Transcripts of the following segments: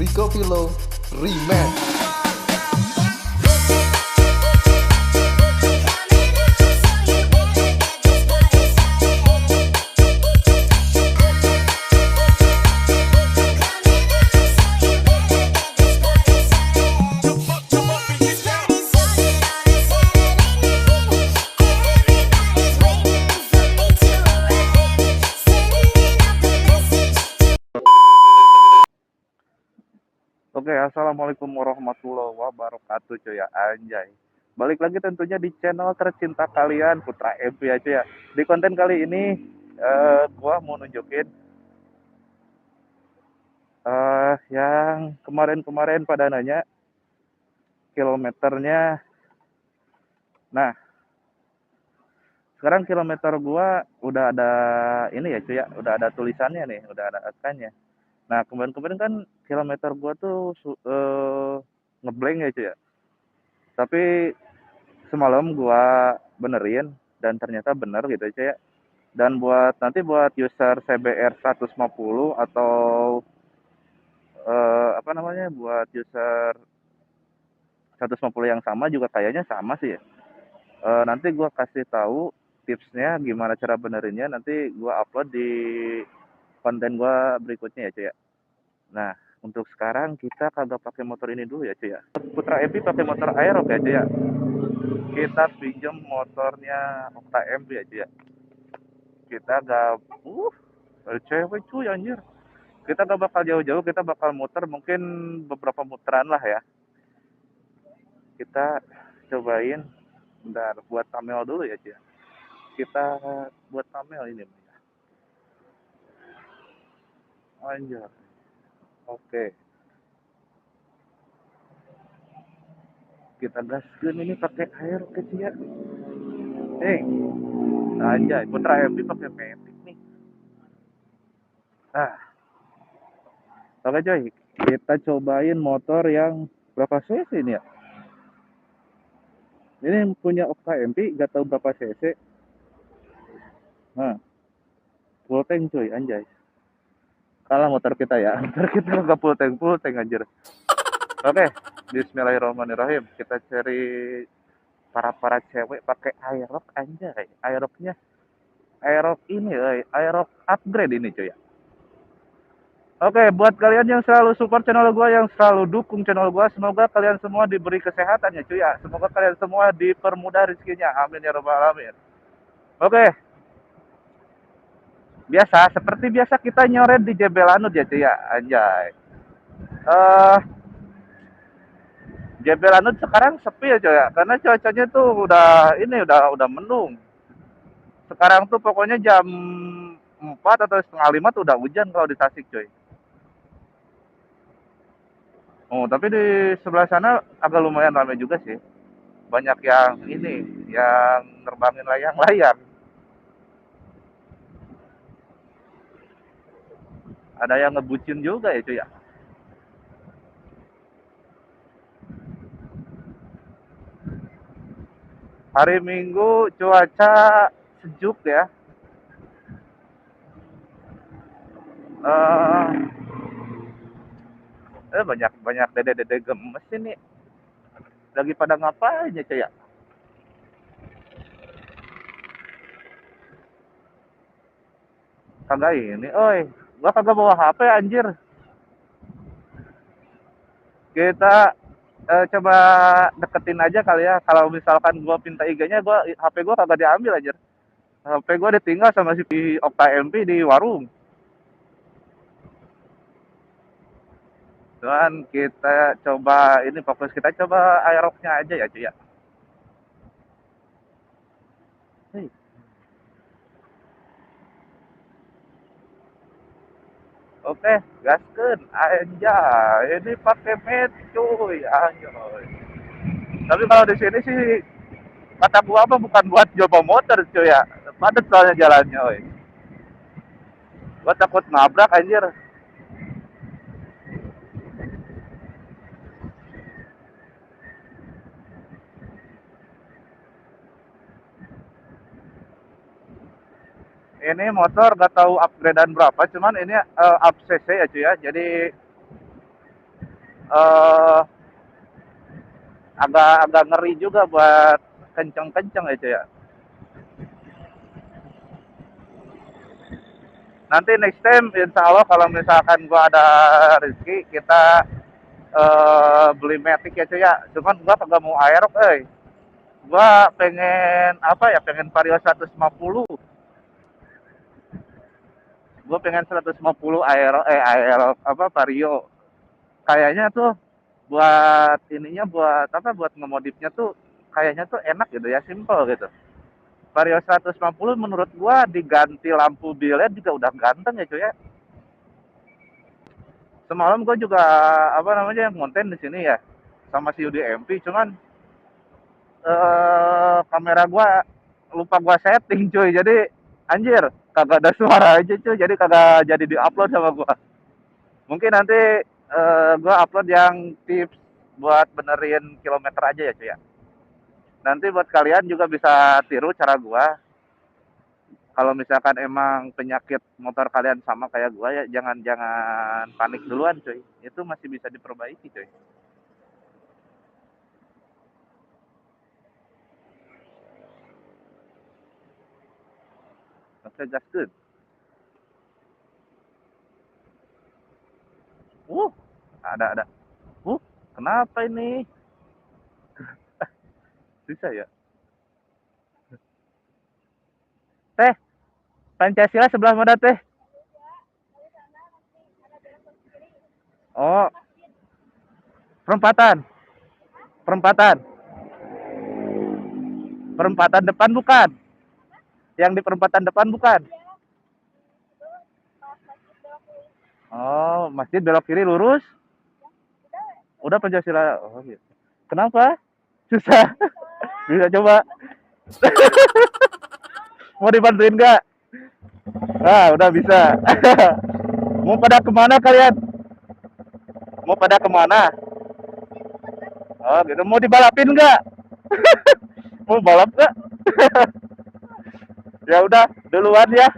Rico Vilo Remix. Oke, assalamualaikum warahmatullahi wabarakatuh, cuy ya, anjay. Balik lagi tentunya di channel tercinta kalian, Putra MP aja ya. Di konten kali ini, gua mau nunjukin yang kemarin-kemarin pada nanya kilometernya. Nah, sekarang kilometer gua udah ada ini ya, cuy ya, udah ada tulisannya nih, udah ada angkanya. Nah, kemarin-kemarin kan kilometer gua tuh ngeblank ya, cuy ya. Tapi semalam gua benerin dan ternyata bener gitu aja ya. Dan buat nanti buat user CBR 150 atau apa namanya buat user 150 yang sama juga kayaknya sama sih ya. Nanti gua kasih tahu tipsnya gimana cara benerinnya, nanti gua upload di konten gua berikutnya ya cuy ya. Nah, untuk sekarang kita kagak pakai motor ini dulu ya cuy ya. Putra Epi pakai motor Aerox ya cuy ya. Kita pinjam motornya Okta MP ya cuy ya. Kita gak ada cewek cuy anjir. Kita gak bakal jauh-jauh, kita bakal muter mungkin beberapa muteran lah ya. Kita cobain bentar buat thumbnail dulu ya cuy. Kita buat thumbnail ini anjir. Oke, kita gaskeun ini pakai air kecil ya. Anjay, Putra MP pakai Matic nih. Nah, oke coy, kita cobain motor yang berapa cc ini ya. Ini punya Okta MP, gak tahu berapa cc. Nah, full tank cuy, anjay. Kalah motor kita ya. Motor kita nggak full tank anjir. Oke, bismillahirrahmanirrahim. Kita cari para cewek pakai Aerox anjay. Aeroxnya Aerox ini, Aerox upgrade ini cuy ya. Oke, buat kalian yang selalu support channel gue, yang selalu dukung channel gue, semoga kalian semua diberi kesehatan ya cuy ya. Semoga kalian semua dipermudah rezekinya. Amin ya rabbal alamin. Oke, seperti biasa kita nyoret di Jebel Anud ya cuy ya, anjay. Jebel Anud sekarang sepi ya coy ya, karena cuacanya tuh udah mendung. Sekarang tuh pokoknya jam 4 atau setengah 5 tuh udah hujan kalau di Tasik coy. Oh, tapi di sebelah sana agak lumayan ramai juga sih. Banyak yang ini, yang nerbangin layang-layang. Ada yang ngebucin juga ya cuy ya. Hari Minggu cuaca sejuk ya. Eh, banyak dede-dede gemes ini. Lagi pada ngapain ya cuy ya? Kagak ini, oi. Gua kagak bawa HP anjir. Kita coba deketin aja kali ya. Kalau misalkan gua minta IG-nya, HP gua kagak diambil aja. HP gua ditinggal sama si Okta MP di warung. Cuman kita coba ini fokus kita coba Aerox-nya aja ya, cuy ya. Hei. Oke, gaskeun anjay. Ini pakai med cuy, anjay. Tapi kalau di sini sih kata gua apa bukan buat coba motor cuy ya. Padat soalnya jalannya, oi. Gua takut nabrak anjir. Ini motor gak tahu upgradean berapa, cuman ini up cc ya cuy ya. Jadi eh agak ngeri juga buat kenceng-kenceng ya cuy ya. Nanti next time insya Allah kalau misalkan gua ada rezeki kita beli Matic ya cuy ya. Cuman gua kagak mau Aerox gua pengen apa ya, pengen Vario 150. Gua pengen 150 Aerox apa Vario. Kayaknya tuh buat ininya, buat apa, buat ngemodifnya tuh kayaknya tuh enak gitu ya, simple gitu. Vario 150 menurut gua diganti lampu bilet juga udah ganteng ya cuy ya. Semalam gua juga apa namanya ngonten di sini ya sama si Yudi MP, cuman kamera gua lupa gua setting cuy. Jadi anjir kagak ada suara aja cuy. Jadi kagak jadi di-upload sama gua. Mungkin nanti gua upload yang tips buat benerin kilometer aja ya cuy ya. Nanti buat kalian juga bisa tiru cara gua. Kalau misalkan emang penyakit motor kalian sama kayak gua ya jangan jangan panik duluan cuy. Itu masih bisa diperbaiki cuy. Oke, just good. Uh, ada. Kenapa ini? Bisa ya? Teh, Pancasila sebelah mana teh? Oh, perempatan. Perempatan. Perempatan depan bukan? Yang di perempatan depan bukan? Oh, masjid belok kiri lurus. Udah Pancasila. Oh, gitu. Kenapa? Susah. Bisa coba. Mau dibantuin nggak? Ah, udah bisa. Mau pada kemana kalian? Mau pada kemana? Oh, gitu. Mau dibalapin nggak? Mau balap nggak? Ya udah, duluan ya.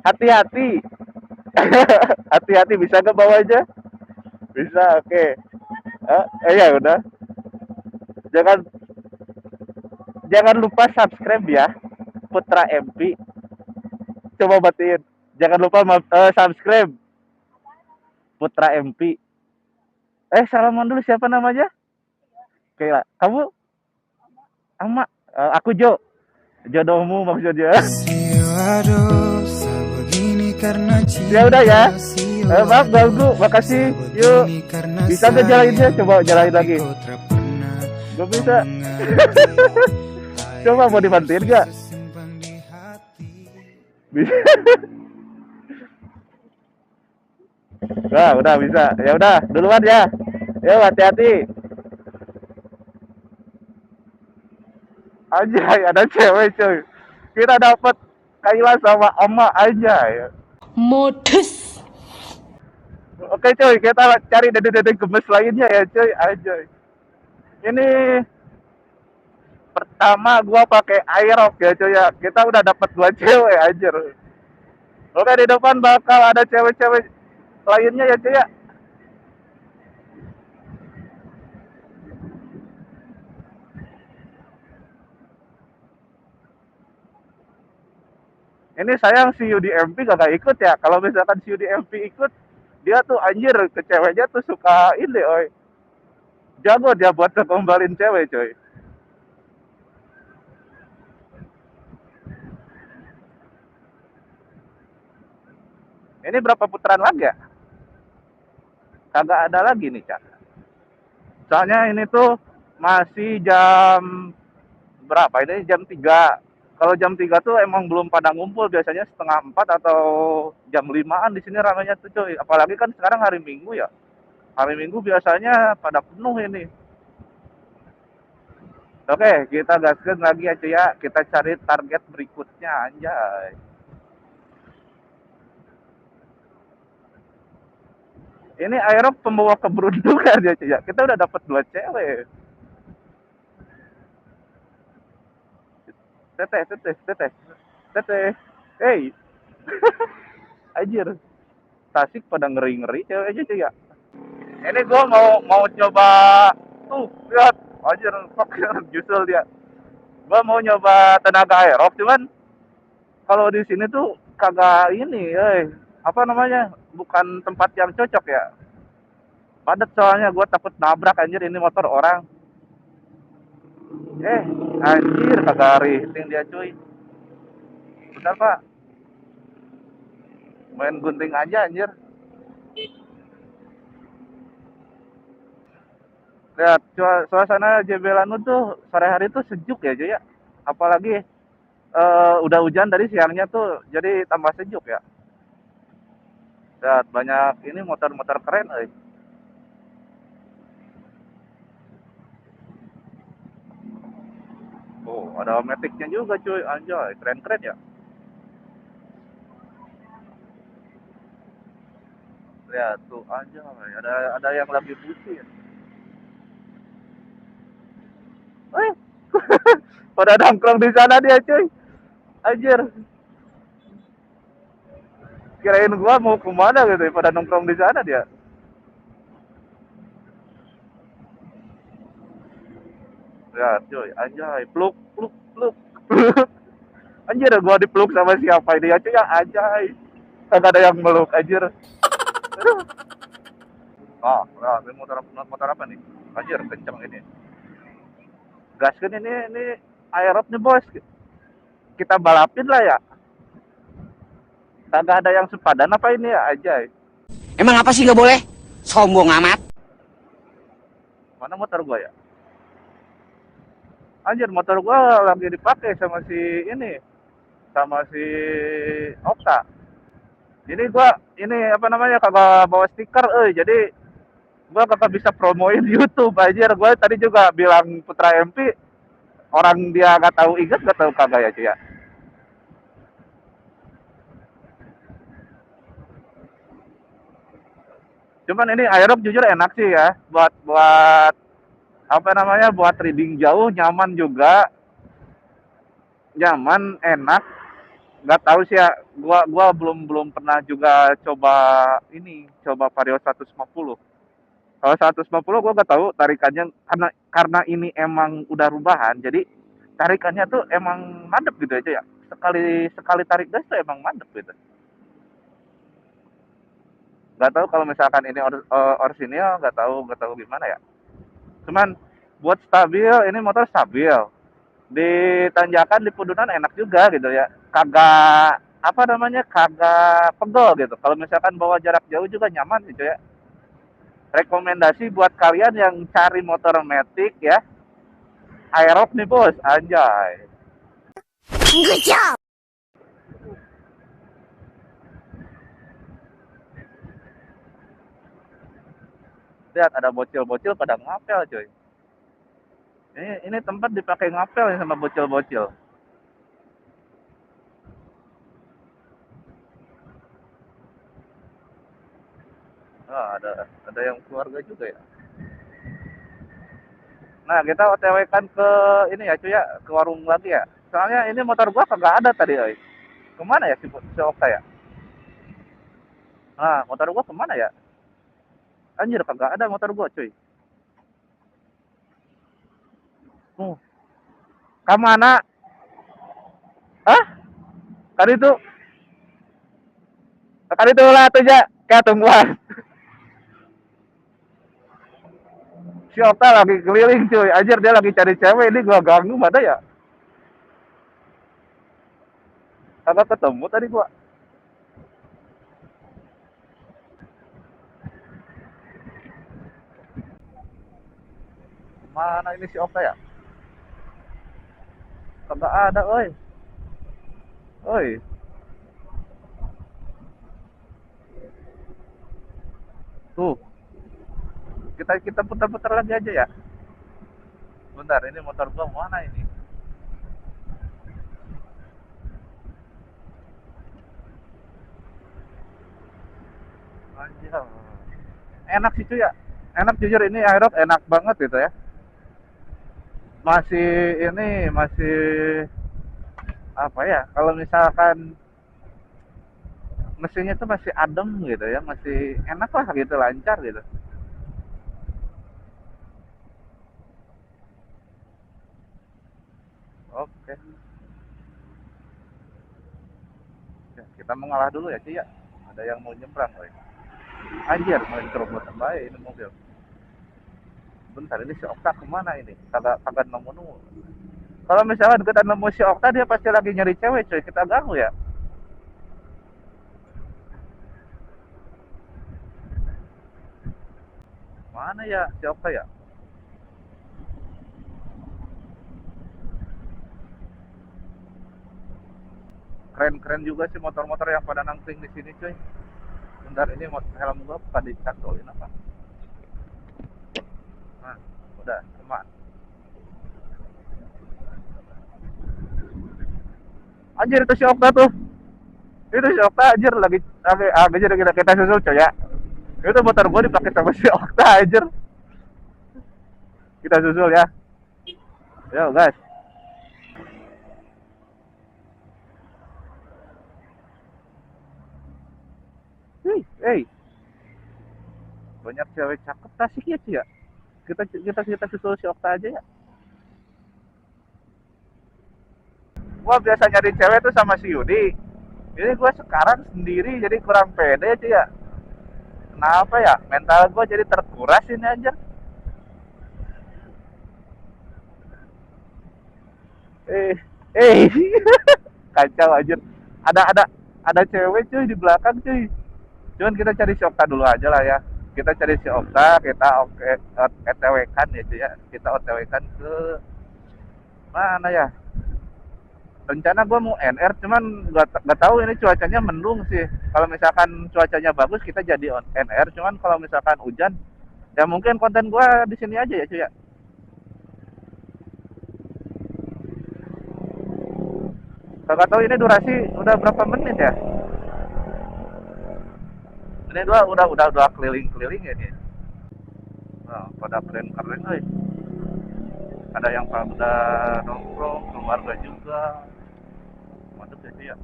Hati-hati. Hati-hati, bisa nggak bawa aja? Bisa, oke. Okay. Ya udah. Jangan jangan lupa subscribe ya, Putra MP. Coba batiin. Jangan lupa subscribe Putra MP. Salaman dulu, siapa namanya? Oke lah. Kamu? Ama. Aku Jo. Jodohmu maksudnya. Ya udah ya. Maaf ganggu, makasih. Yuk. Bisa nggak jalaninnya? Coba jalanin lagi. Gak bisa. Coba mau dibantuin gak? Bisa. Nah, udah bisa. Ya udah, duluan ya. Yuk, hati-hati. Anjay, ada cewek cuy. Kita dapat Kaila sama Ama aja ya. Modus. Oke cuy, kita cari dede-dede gemes lainnya ya cuy. Anjay. Ini pertama gua pakai Aerox ya cuy ya. Kita udah dapat 2 cewek anjir. Oke, di depan bakal ada cewek-cewek lainnya ya cuy ya. Ini sayang si Yudi MP gak ikut ya. Kalau misalkan si Yudi MP ikut, dia tuh anjir ke ceweknya tuh suka ini, oi. Jago dia buat ngegombalin cewek, coy. Ini berapa putaran lagi ya? Kagak ada lagi nih, Cak. Soalnya ini tuh masih jam berapa? Ini jam 3. Kalau jam 3 tuh emang belum pada ngumpul, biasanya setengah 4 atau jam 5-an di sini ramainya tuh, coy. Apalagi kan sekarang hari Minggu ya. Hari Minggu biasanya pada penuh ini. Oke, kita gaskan lagi aja ya. Kita cari target berikutnya, anjay. Ini Aerox pembawa keberuntungan ya, cuy. Kita udah dapat 2 cewek. Teteh. Hey. Anjir. Tasik pada ngeri-ngeri cewek aja cuy ya. Ini gua mau coba tuh, lihat anjir fuck justru dia. Gua mau nyoba tenaga aerob cuman kalau di sini tuh kagak ini, apa namanya? Bukan tempat yang cocok ya. Padat soalnya gua takut nabrak anjir ini motor orang. Anjir kagak racing dia cuy. Bentar Pak, main gunting aja anjir. Lihat suasana Jebelanu tuh sore hari tuh sejuk ya cuy ya. Apalagi udah hujan dari siangnya tuh jadi tambah sejuk ya. Lihat banyak ini motor-motor keren Oh, ada Matic-nya juga cuy. Anjay, keren-keren ya. Lihat tuh anjay, ada yang lagi pusing. Eh, pada nongkrong di sana dia cuy. Anjir, kirain gua mau kemana gitu ya, pada nongkrong di sana dia. Lihat cuy, anjay, peluk, peluk, peluk, peluk. Anjir, gua dipeluk sama siapa ini ya cuy ya, anjay. Kagak ada yang meluk anjir. Aduh. Ini motor motor apa nih? Anjir, kenceng ini. Gaskan ini aerob nih bos. Kita balapin lah ya. Kagak ada yang sepadan apa ini ya, anjay. Emang apa sih nggak boleh? Sombong amat. Mana motor gua ya? Anjir, motor gua lagi dipakai sama si ini, sama si Okta. Ini gua ini apa namanya kagak bawa stiker, jadi gua kagak bisa promoin YouTube anjir. Gua tadi juga bilang Putra MP, orang dia nggak tahu inget nggak tahu kagak ya cuy ya. Cuman ini aerob jujur enak sih ya, buat buat apa namanya buat reading jauh nyaman juga, nyaman enak. Nggak tahu sih ya, gua belum belum pernah juga coba ini, coba Vario 150. Kalau 150 gua nggak tahu tarikannya, karena ini emang udah rubahan, jadi tarikannya tuh emang mandep gitu aja ya. Sekali sekali tarik gas tuh emang mandep gitu. Nggak tahu kalau misalkan ini orisinil, nggak tahu gimana ya. Cuman buat stabil, ini motor stabil. Di tanjakan di Pudunan enak juga gitu ya. Kagak apa namanya kagak pegel gitu. Kalau misalkan bawa jarak jauh juga nyaman gitu ya. Rekomendasi buat kalian yang cari motor matic ya. Aerob nih bos, anjay. Good job. Lihat ada bocil-bocil pada ngapel coy. Ini tempat dipakai ngapel ya sama bocil-bocil. Ada yang keluarga juga ya. Nah, kita OTW kan ke ini ya cuy ya, ke warung lagi ya. Soalnya ini motor gua kagak ada tadi, kemana ya si Okta ya? Nah, motor gua kemana ya? Anjir, kagak ada motor gua cuy. Kemana? Hah? Kan itu lah tuh ya, kayak tungguan. Si Okta lagi keliling cuy, anjir dia lagi cari cewek, ini gua ganggu mana ya? Kagak ketemu tadi gua. Mana ini si Okta ya? Kagak ada, oi. Oi. Tuh, kita putar-putar lagi aja ya. Bentar, ini motor gua mana ini? Anjir. Enak sih cuy ya. Enak jujur ini aerob enak banget gitu ya. Masih apa ya? Kalau misalkan mesinnya tuh masih adem gitu ya, masih enak lah gitu, lancar gitu. Oke, ya, kita mengalah dulu ya Ci ya. Ada yang mau nyebrang, woy. Anjir, mau dikerobot bae ini mobil. Bentar, ini si Okta kemana ini? Kagak kagak nemu-nemu. Kalau misalnya kita nemu si Okta, dia pasti lagi nyari cewek cuy, kita ganggu ya. Mana ya si Okta ya? Keren-keren juga sih motor-motor yang pada nangkring di sini cuy. Bentar, ini helm gua pada dicantolin apa? Nah, udah, cuma. Anjir itu si Okta tuh. Itu si Okta anjir lagi jadi kita susul coy ya. Itu motor gua dipakai sama si Okta anjir. Kita susul ya. Yo guys. Hey, banyak cewek cakep tasik ya sih ya. Kita susul si Okta aja ya. Gua biasa nyari cewek tuh sama si Yudi. Ini gua sekarang sendiri jadi kurang pede sih ya. Kenapa ya? Mental gua jadi terkuras ini aja. Eh, eh, kacau aja. Ada cewek cuy di belakang cuy. Cuman kita cari si Okta dulu aja lah ya. Kita cari si Okta, kita oke OTW kan ya cuy ya. Kita OTW kan ke mana ya? Rencana gue mau NR, cuman gak tahu ini cuacanya mendung sih. Kalau misalkan cuacanya bagus kita jadi NR, cuman kalau misalkan hujan ya mungkin konten gue di sini aja ya cuy ya. Gak tahu ini durasi udah berapa menit ya. Ini udah keliling-keliling ya nih. Nah, pada keren-keren nih. Ada yang pada nongkrong, keluarga juga. Mantap ya cuy ya.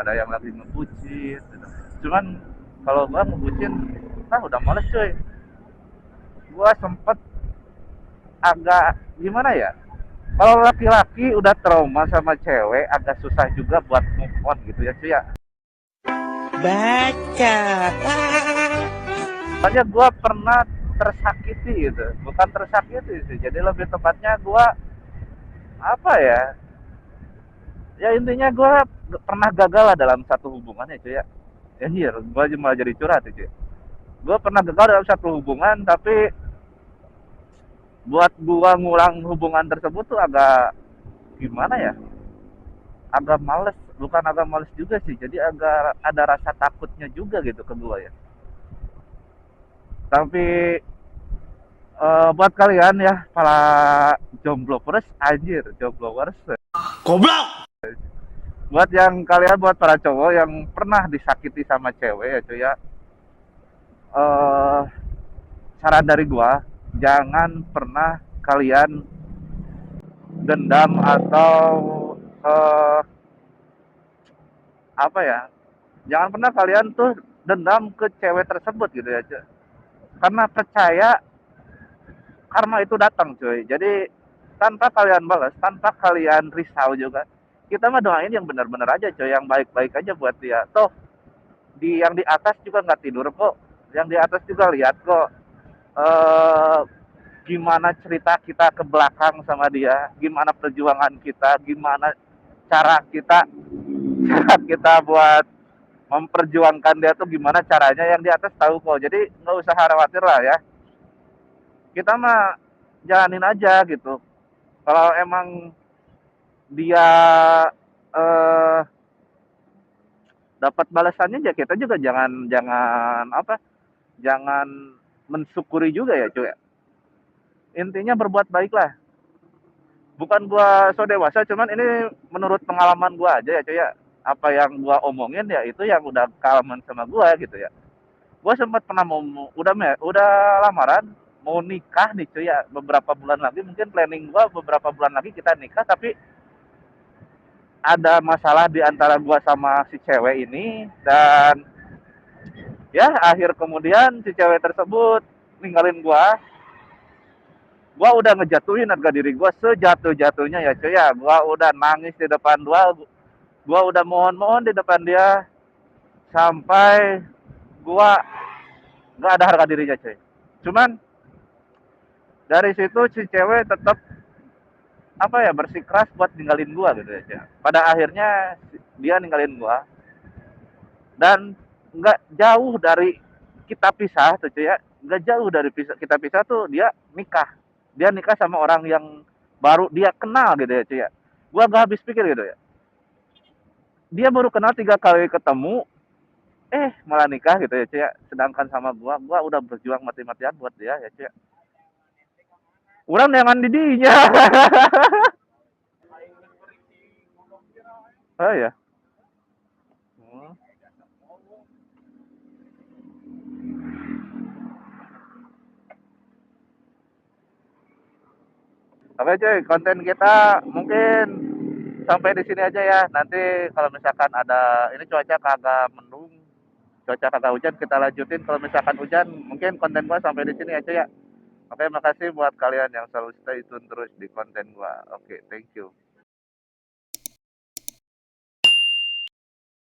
Ada yang lagi ngebucin gitu. Cuman kalau gua ngebucin udah males cuy. Gua sempet agak gimana ya, kalau laki-laki udah trauma sama cewek agak susah juga buat move on gitu ya cuy ya. Baca. Soalnya gua pernah tersakiti gitu, bukan tersakiti sih, jadi lebih tepatnya gua apa ya, ya intinya gua pernah gagal lah dalam satu hubungan ya cuy ya. Anjir, gua malah jadi curhat ya cuy. Gua pernah gagal dalam satu hubungan, tapi buat gua ngulang hubungan tersebut tuh agak gimana ya, agak males, bukan agak males juga sih, jadi agak ada rasa takutnya juga gitu ke gua ya. Tapi buat kalian ya para jomblovers, anjir jomblovers, Goblok. buat yang kalian, buat para cowok yang pernah disakiti sama cewek ya cuy ya, eh saran dari gua jangan pernah kalian dendam atau eh apa ya, jangan pernah kalian tuh dendam ke cewek tersebut gitu ya cuy. Karena percaya karma itu datang cuy. Jadi tanpa kalian balas, tanpa kalian risau juga, kita mah doain yang benar-benar aja cuy, yang baik-baik aja buat dia. Toh yang di atas juga nggak tidur kok, yang di atas juga lihat kok eh gimana cerita kita ke belakang sama dia, gimana perjuangan kita, gimana cara kita cara kita buat memperjuangkan dia tuh gimana caranya, yang di atas tahu kok. Jadi nggak usah khawatir lah ya, kita mah jalanin aja gitu. Kalau emang dia eh dapat balasannya ya kita juga jangan jangan apa, jangan mensyukuri juga ya cuy. Intinya berbuat baik lah. Bukan gua so dewasa, cuman ini menurut pengalaman gua aja ya cuy ya. Apa yang gua omongin ya itu yang udah kalaman sama gua gitu ya. Gua sempat pernah mau udah lamaran, mau nikah nih cuy ya, beberapa bulan lagi, mungkin planning gua beberapa bulan lagi kita nikah, tapi ada masalah di antara gua sama si cewek ini, dan ya akhir kemudian si cewek tersebut ninggalin gua udah ngejatuhin harga diri gua sejatuh-jatuhnya ya cuy ya. Gua udah nangis di depan gua udah mohon-mohon di depan dia, sampai gua nggak ada harga dirinya cuy. Cuman dari situ si cewek tetap apa ya, bersikeras buat ninggalin gua gitu ya cuy. Pada akhirnya dia ninggalin gua, dan nggak jauh dari kita pisah tuh cuy ya, nggak jauh dari kita pisah tuh dia nikah sama orang yang baru dia kenal gitu ya cuy ya. Gua gak habis pikir gitu ya, dia baru kenal 3 kali ketemu, malah nikah gitu ya cuy ya. Sedangkan sama gua udah berjuang mati-matian buat dia ya cuy ya. Orang jangan didinya. Oh ya. Hmm. Oke cuy, konten kita mungkin sampai di sini aja ya. Nanti kalau misalkan ada ini cuaca kagak mendung, cuaca kagak hujan, kita lanjutin. Kalau misalkan hujan, mungkin konten gua sampai di sini aja ya. Oke, makasih buat kalian yang selalu stay tune terus di konten gua. Oke, thank you.